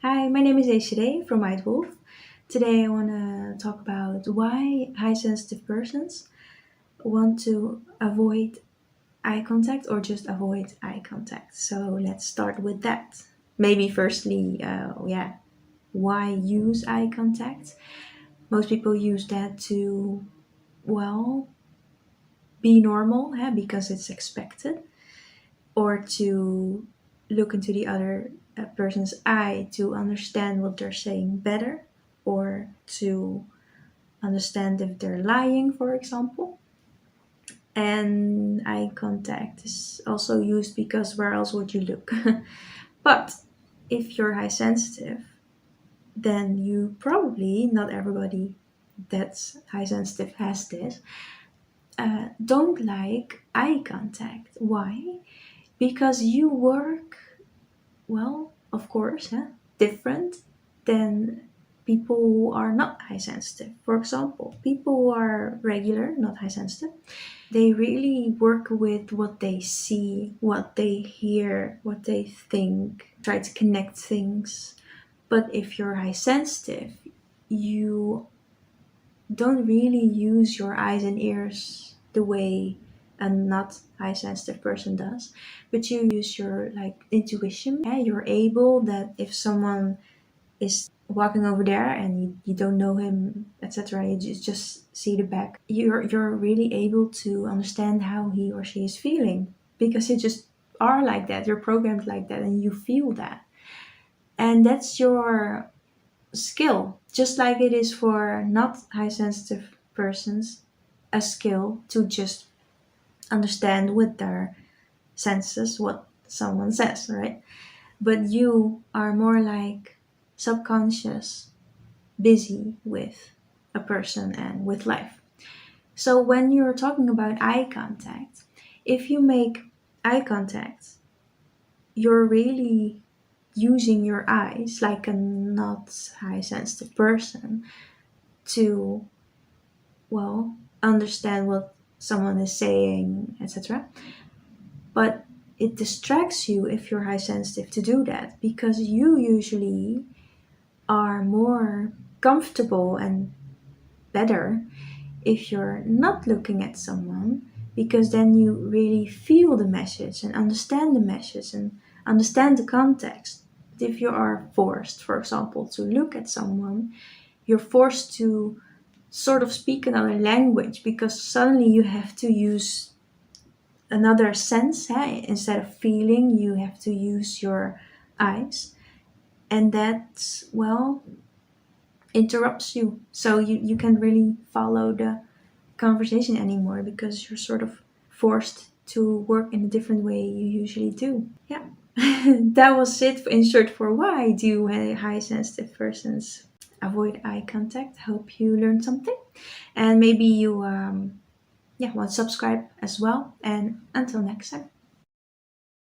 Hi, my name is Desiree from White Wolf. Today I want to talk about why high sensitive persons want to avoid eye contact or just avoid eye contact. So let's start with that. Maybe firstly, why use eye contact? Most people use that to, well, be normal, because it's expected, or to look into the other person's eye to understand what they're saying better, or to understand if they're lying, for example. And eye contact is also used because where else would you look? But if you're high sensitive, then you probably, not everybody that's high sensitive has this, don't like eye contact. Why? Because you work, well, of course, different than people who are not high sensitive. For example, people who are regular, not high sensitive, they really work with what they see, what they hear, what they think, try to connect things. But if you're high sensitive, you don't really use your eyes and ears the way a not high sensitive person does, but you use your like intuition. You're able that if someone is walking over there and you don't know him, etc., you just see the back, you're really able to understand how he or she is feeling, because you just are like that, you're programmed like that, and you feel that. And that's your skill, just like it is for not high sensitive persons, a skill to just understand with their senses what someone says, right? But you are more like subconscious, busy with a person and with life. So when you're talking about eye contact, if you make eye contact, you're really using your eyes like a not high sensitive person to, well, understand what someone is saying, etc. But it distracts you if you're high sensitive to do that, because you usually are more comfortable and better if you're not looking at someone, because then you really feel the message and understand the message and understand the context. But if you are forced, for example, to look at someone, you're forced to sort of speak another language, because suddenly you have to use another sense. Instead of feeling, you have to use your eyes, and that, well, interrupts you, so you can't really follow the conversation anymore, because you're sort of forced to work in a different way you usually do. Yeah. That was it in short for why do high sensitive persons avoid eye contact. Hope you learned something, and maybe you want to subscribe as well. And until next time.